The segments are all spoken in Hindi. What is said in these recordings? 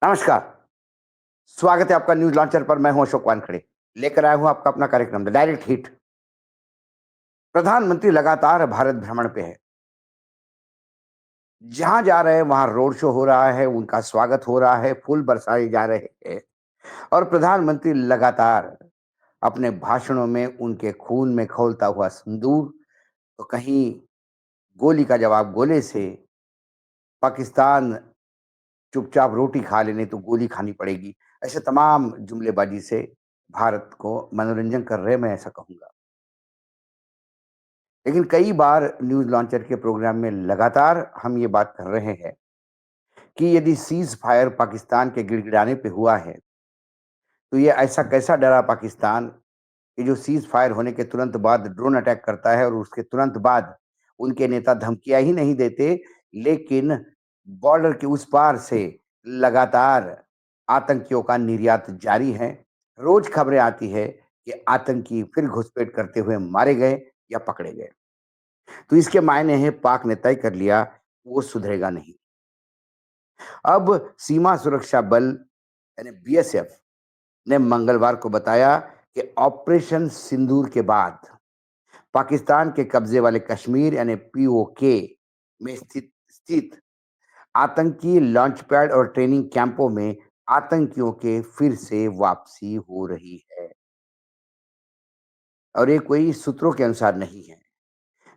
नमस्कार, स्वागत है आपका न्यूज़ लॉन्चर पर। मैं हूं अशोक वानखेड़े। लेकर आया हूं आपका अपना कार्यक्रम द डायरेक्ट हिट। प्रधानमंत्री लगातार भारत भ्रमण पे है। जहां जा रहे हैं वहां रोड शो हो रहा है, उनका स्वागत हो रहा है, फूल बरसाए जा रहे हैं और प्रधानमंत्री लगातार अपने भाषणों में उनके खून में खौलता हुआ सिंदूर, तो कहीं गोली का जवाब गोले से, पाकिस्तान चुपचाप रोटी खा ले नहीं तो गोली खानी पड़ेगी। ऐसे तमाम जुमलेबाजी से भारत को मनोरंजन कर रहे हैं, मैं ऐसा कहूँगा। लेकिन कई बार न्यूज़ लॉन्चर के प्रोग्राम में लगातार हम ये बात कर रहे हैं कि यदि सीज़ फायर पाकिस्तान के गिड़गिड़ाने पे हुआ है, तो ये ऐसा कैसा डरा पाकिस्तान कि जो सीज़ फायर होने के तुरंत बाद ड्रोन अटैक करता है और उसके तुरंत बाद उनके नेता धमकियाँ ही नहीं देते, लेकिन बॉर्डर के उस पार से लगातार आतंकियों का निर्यात जारी है। रोज़ खबरें आती है कि आतंकी फिर घुसपैठ करते हुए मारे गए या पकड़े गए। तो इसके मायने हैं पाक ने तय कर लिया, वो सुधरेगा नहीं। अब सीमा सुरक्षा बल यानी बीएसएफ ने मंगलवार को बताया कि ऑपरेशन सिंदूर के बाद पाकिस्तान के कब्जे वाले कश्मीर यानी पीओके में स्थित आतंकी लॉन्च पैड और ट्रेनिंग कैंपों में आतंकियों के फिर से वापसी हो रही है। और ये कोई सूत्रों के अनुसार नहीं है।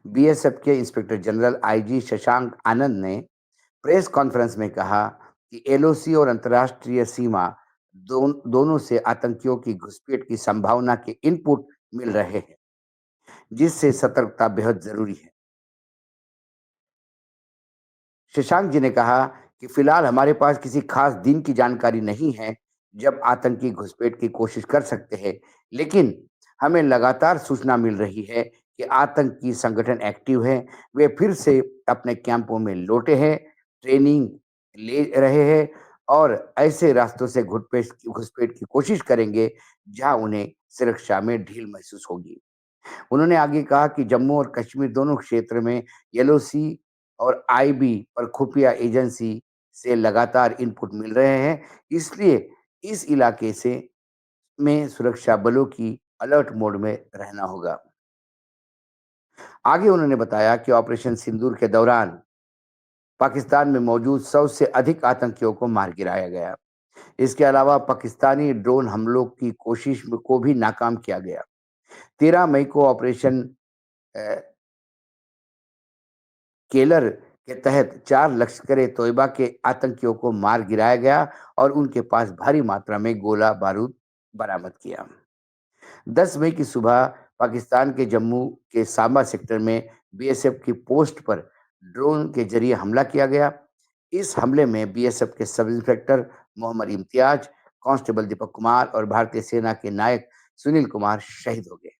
बीएसएफ के इंस्पेक्टर जनरल आईजी शशांक आनंद ने प्रेस कॉन्फ्रेंस में कहा कि एलओसी और अंतर्राष्ट्रीय सीमा दोनों से आतंकियों की घुसपैठ की संभावना के इनपुट मिल रहे हैं, जिससे सतर्कता बेहद जरूरी है। शशांक जी ने कहा कि फिलहाल हमारे पास किसी खास दिन की जानकारी नहीं है जब आतंकी घुसपैठ की कोशिश कर सकते हैं, लेकिन हमें लगातार सूचना मिल रही है कि आतंकी संगठन एक्टिव है। वे फिर से अपने कैंपों में लौटे हैं, ट्रेनिंग ले रहे हैं और ऐसे रास्तों से घुसपैठ घुसपैठ की कोशिश करेंगे जहां उन्हें सुरक्षा में ढील महसूस होगी। उन्होंने आगे कहा कि जम्मू और कश्मीर दोनों क्षेत्र में एलओसी और आईबी पर खुफिया एजेंसी से लगातार इनपुट मिल रहे हैं, इसलिए इस इलाके से में सुरक्षा बलों की अलर्ट मोड में रहना होगा। आगे उन्होंने बताया कि ऑपरेशन सिंदूर के दौरान पाकिस्तान में मौजूद 100 से अधिक आतंकियों को मार गिराया गया। इसके अलावा पाकिस्तानी ड्रोन हमलों की कोशिश को भी नाकाम किया गया। 13 मई को ऑपरेशन केलर के तहत 4 लश्कर ए तोयबा के आतंकियों को मार गिराया गया और उनके पास भारी मात्रा में गोला बारूद बरामद किया। 10 मई की सुबह पाकिस्तान के जम्मू के सांबा सेक्टर में बीएसएफ की पोस्ट पर ड्रोन के जरिए हमला किया गया। इस हमले में बीएसएफ के sub inspector Mohammad Imtiaz, constable Deepak Kumar और भारतीय सेना के नायक सुनील कुमार शहीद हो गए।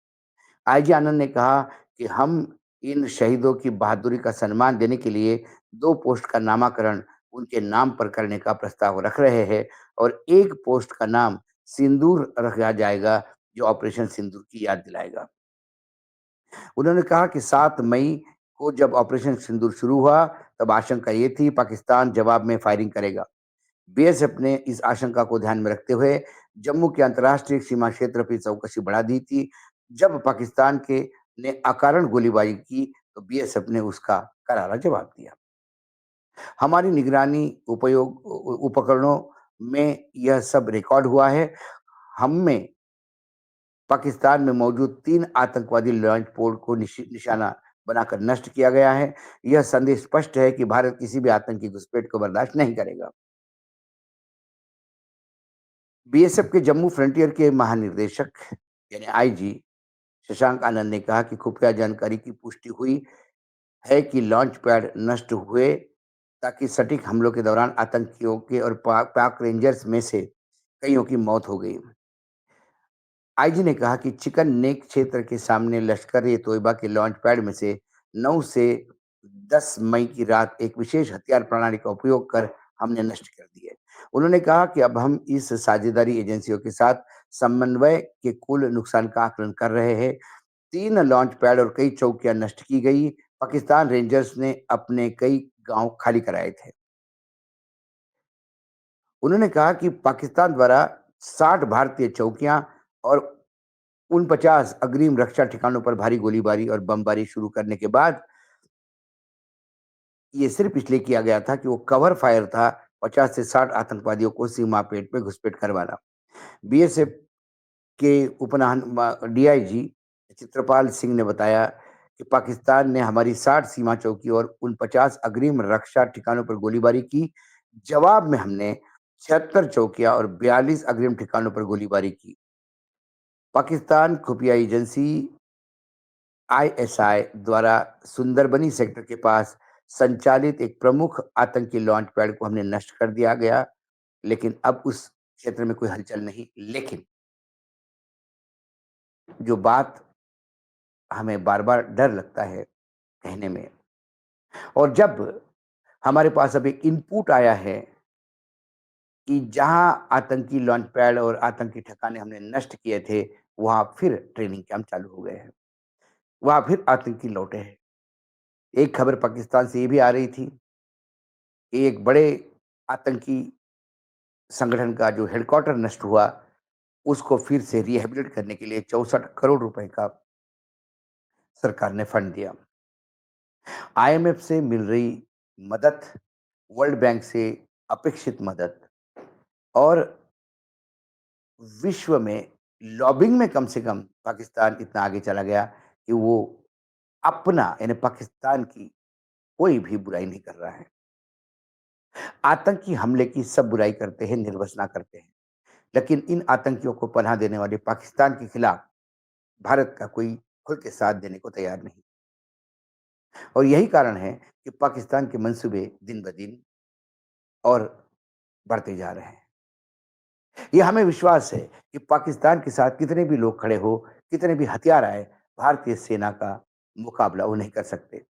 आईजी आनंद ने कहा कि हम इन शहीदों की बहादुरी का सम्मान देने के लिए 2 पोस्ट का नामकरण उनके नाम पर करने का प्रस्ताव रख रहे हैं और एक पोस्ट का नाम सिंदूर रखा जाएगा, जो ऑपरेशन सिंदूर की याद दिलाएगा। उन्होंने कहा कि 7 मई को जब ऑपरेशन सिंदूर शुरू हुआ, तब आशंका ये थी पाकिस्तान जवाब में फायरिंग करेगा। बीएसएफ ने इस आशंका को ध्यान में रखते हुए जम्मू के अंतर्राष्ट्रीय सीमा क्षेत्र पर चौकसी बढ़ा दी थी। जब पाकिस्तान के ने अकारण गोलीबारी की, तो बीएसएफ ने उसका करारा जवाब दिया। हमारी निगरानी उपकरणों में यह सब रिकॉर्ड हुआ है। हमें पाकिस्तान में मौजूद 3 आतंकवादी लॉन्च पोड को निशाना बनाकर नष्ट किया गया है। यह संदेश स्पष्ट है कि भारत किसी भी आतंकी घुसपैठ को बर्दाश्त नहीं करेगा। बीएसएफ के जम्मू फ्रंटियर के महानिदेशक यानी आईजी शशांक आनंद ने कहा कि खुफिया जानकारी की पुष्टि हुई है कि लॉन्च पैड नष्ट हुए ताकि सटीक हमलों के दौरान आतंकियों के और पाक रेंजर्स में से कईयों की मौत हो गई। आईजी ने कहा कि चिकन नेक क्षेत्र के सामने लश्कर ए तोयबा के लॉन्च पैड में से 9 से 10 मई की रात एक विशेष हथियार प्रणाली का उपयोग कर हमने नष्ट कर दिए। उन्होंने कहा कि अब हम इस साझेदारी एजेंसियों के साथ समन्वय के कुल नुकसान का आकलन कर रहे हैं। 3 लॉन्च पैड और कई चौकियां नष्ट की गई। पाकिस्तान रेंजर्स ने अपने कई गांव खाली कराए थे। उन्होंने कहा कि पाकिस्तान द्वारा 60 भारतीय चौकियां और 49 अग्रिम रक्षा ठिकानों पर भारी गोलीबारी और बमबारी शुरू करने के बाद ये सिर्फ इसलिए किया गया था कि वो कवर फायर था 50 से 60 आतंकवादियों को सीमा पेट पे घुसपैठ करवाना। बीएसएफ के डीआईजी चित्रपाल सिंह ने बताया कि पाकिस्तान ने हमारी 60 सीमा चौकी और उन 50 अग्रिम रक्षा ठिकानों पर गोलीबारी की। जवाब में हमने 76 चौकियां और 42 अग्रिम ठिकानों पर गोलीबारी की। पाकिस्तान खुफिया एजेंसी आईएसआई द्वारा सुंदरबनी सेक्टर के पास संचालित एक प्रमुख आतंकी लॉन्च पैड को हमने नष्ट कर दिया गया, लेकिन अब उस क्षेत्र में कोई हलचल नहीं। लेकिन जो बात हमें बार-बार डर लगता है कहने में, और जब हमारे पास अब एक इनपुट आया है कि जहां आतंकी लॉन्च पैड और आतंकी ठिकाने हमने नष्ट किए थे, वहां फिर ट्रेनिंग कैंप चालू हो गए हैं, वहां फिर आतंकी लौटे हैं। एक खबर पाकिस्तान से ये भी आ रही थी कि एक बड़े आतंकी संगठन का जो हेडक्वार्टर नष्ट हुआ, उसको फिर से रिहैबिलिट करने के लिए 64 करोड़ रुपए का सरकार ने फंड दिया। आईएमएफ से मिल रही मदद, वर्ल्ड बैंक से अपेक्षित मदद और विश्व में लॉबिंग में कम से कम पाकिस्तान इतना आगे चला गया कि वो अपना यानी पाकिस्तान की कोई भी बुराई नहीं कर रहा है। आतंकी हमले की सब बुराई करते हैं, निर्वसना करते हैं। लेकिन इन आतंकियों को पनाह देने वाले पाकिस्तान के खिलाफ भारत का कोई खुल के साथ देने को तैयार नहीं। और यही कारण है कि पाकिस्तान के मंसूबे दिन ब दिन और बढ़ते जा रहे हैं। ये हमें विश्वास है कि पाकिस्तान के साथ कितने भी लोग खड़े हो, कितने भी हथियार आए, भारतीय सेना का मुकाबला वो नहीं कर सकते।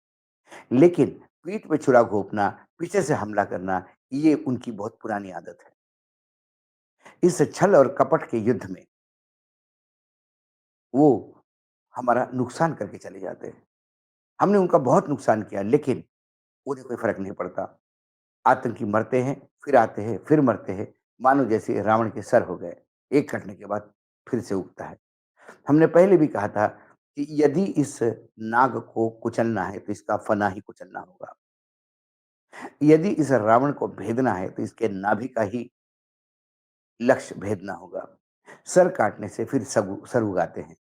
लेकिन पीठ पे छुरा घोंपना, पीछे से हमला करना, ये उनकी बहुत पुरानी आदत है। इस छल और कपट के युद्ध में वो हमारा नुकसान करके चले जाते हैं। हमने उनका बहुत नुकसान किया, लेकिन उन्हें कोई फ़र्क नहीं पड़ता। आतंकी मरते हैं, फिर आते हैं, फिर मरते हैं, मानो जैसे रावण के सर हो गए। एक कटने के बाद फिर से उगता है। हमने पहले भी कहा था कि यदि इस नाग को कुचलना है, तो इसका फना ही कुचलना होगा। यदि इस रावण को भेदना है, तो इसके नाभि का ही लक्ष्य भेदना होगा। सर काटने से फिर सर उगाते हैं।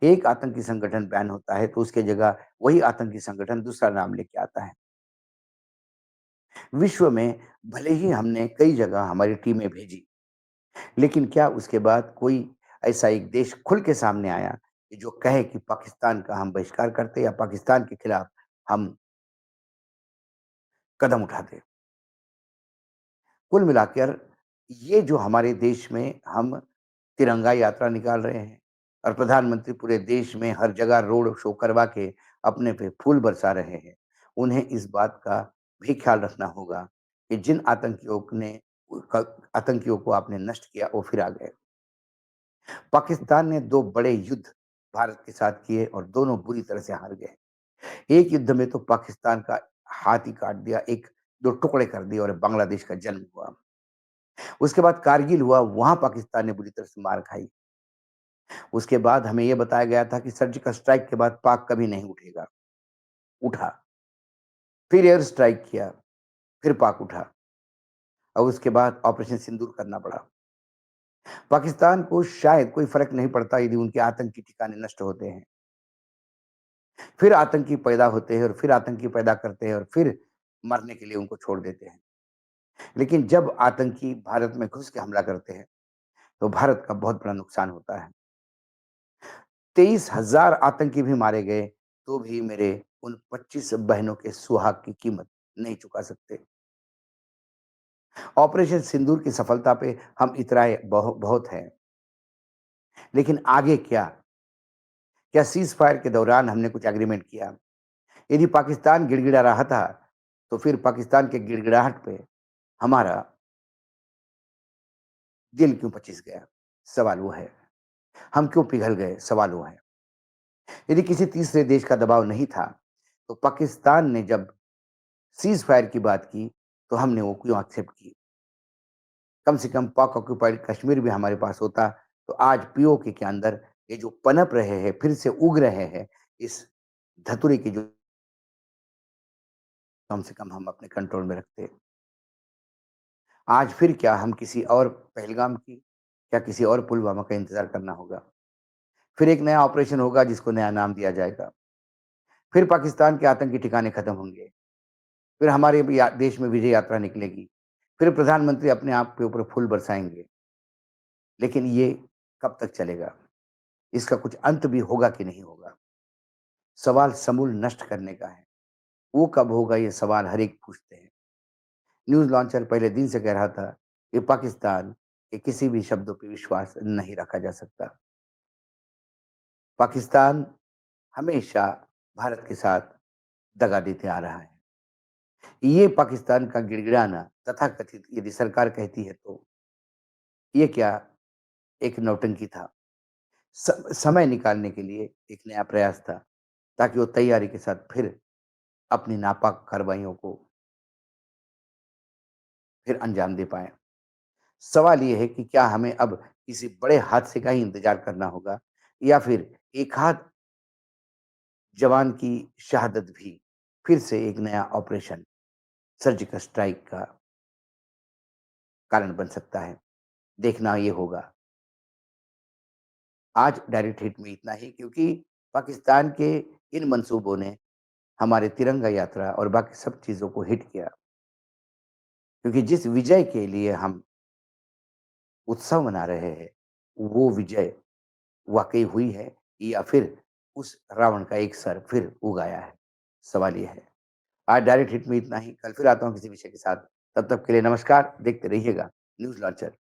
एक आतंकी संगठन बैन होता है, तो उसके जगह वही आतंकी संगठन दूसरा नाम लेके आता है। विश्व में भले ही हमने कई जगह हमारी टीमें भेजी, लेकिन क्या उसके बाद कोई ऐसा एक देश खुल के सामने आया कि जो कहे कि पाकिस्तान का हम बहिष्कार करते या पाकिस्तान के खिलाफ हम कदम उठाते? कुल मिलाकर ये जो हमारे देश में हम तिरंगा यात्रा निकाल रहे हैं और प्रधानमंत्री पूरे देश में हर जगह रोड शो करवा के अपने पे फूल बरसा रहे हैं, उन्हें इस बात का भी ख्याल रखना होगा कि जिन आतंकियों को आपने नष्ट किया, वो फिर आ गए। पाकिस्तान ने 2 बड़े युद्ध भारत के साथ किए और दोनों बुरी तरह से हार गए। एक युद्ध में तो पाकिस्तान का हाथ ही काट दिया, 1-2 टुकड़े कर दिए और बांग्लादेश का जन्म हुआ। उसके बाद कारगिल हुआ, वहाँ पाकिस्तान ने बुरी तरह से मार खाई। उसके बाद हमें ये बताया गया था कि सर्जिकल स्ट्राइक के बाद पाक कभी नहीं उठेगा, उठा। फिर एयर स्ट्राइक किया, फिर पाक उठा और उसके बाद ऑपरेशन सिंदूर करना पड़ा। पाकिस्तान को शायद कोई फ़र्क नहीं पड़ता यदि उनके आतंकी ठिकाने नष्ट होते हैं। फिर आतंकी पैदा होते हैं और फिर आतंकी पैदा करते हैं और फिर मरने के लिए उनको छोड़ देते हैं। लेकिन जब आतंकी भारत में घुस के हमला करते हैं, तो भारत का बहुत बड़ा नुकसान होता है। 23,000 आतंकी भी मारे गए, तो भी मेरे उन 25 बहनों के सुहाग की कीमत नहीं चुका सकते। ऑपरेशन सिंदूर की सफलता पे हम इतराए बहुत हैं, लेकिन आगे क्या? क्या सीज़ फायर के दौरान हमने कुछ एग्रीमेंट किया? यदि पाकिस्तान गिड़गिड़ा रहा था, तो फिर पाकिस्तान के गिड़गिड़ाहट पे हमारा दिल क्यों पचिस गया? सवाल वो है। हम क्यों पिघल गए? सवाल वो है। यदि किसी तीसरे देश का दबाव नहीं था, तो पाकिस्तान ने जब सीज़ फायर की बात की, तो हमने वो क्यों एक्सेप्ट की? कम से कम पाक ऑक्यूपाइड कश्मीर भी हमारे पास होता, तो आज पीओके के अंदर ये जो पनप रहे हैं, फिर से उग रहे हैं, इस धतूरे की जो कम से कम हम अपने कंट्रोल में रखते। आज फिर क्या हम किसी और पहलगाम की या किसी और पुलवामा का इंतज़ार करना होगा? फिर एक नया ऑपरेशन होगा जिसको नया नाम दिया जाएगा। फिर पाकिस्तान के आतंकी ठिकाने खत्म होंगे। फिर हमारे भी देश में विजय यात्रा निकलेगी। फिर प्रधानमंत्री अपने आप के ऊपर फूल बरसाएँगे। लेकिन ये कब तक चलेगा? इसका कुछ अंत भी होगा कि नहीं होगा? सवाल समूल नष्ट करने का है। वो कब होगा ये सवाल हर एक पूछते हैं। न्यूज़ लॉन्चर पहले दिन से कह रहा था कि पाकिस्तान के किसी भी शब्दों पे विश्वास नहीं रखा जा सकता। पाकिस्तान हमेशा भारत के साथ दगा देते आ रहा है। ये पाकिस्तान का गिड़गिड़ाना तथाकथित यदि सरकार कहती है तो ये क्या एक नौटंकी था। समय निकालने के लिए एक नया प्रयास था ताकि वो तैयारी के साथ फिर अपनी नापाक कार्रवाइयों को फिर अंजाम दे पाएँ। सवाल ये है कि क्या हमें अब किसी बड़े हादसे का ही इंतज़ार करना होगा या फिर एक आध जवान की शहादत भी फिर से एक नया ऑपरेशन सर्जिकल स्ट्राइक का कारण बन सकता है। देखना ये होगा। आज डायरेक्ट हिट में इतना ही क्योंकि पाकिस्तान के इन मंसूबों ने हमारे तिरंगा यात्रा और बाकी सब चीज़ों को हिट किया। क्योंकि जिस विजय के लिए हम उत्सव मना रहे हैं, वो विजय वाक़ई हुई है या फिर उस रावण का एक सर फिर उगाया है? सवाल ये है। आज डायरेक्ट हिट में इतना ही। कल फिर आता हूँ किसी विषय के साथ। तब तक के लिए नमस्कार। देखते रहिएगा न्यूज़ लॉन्चर।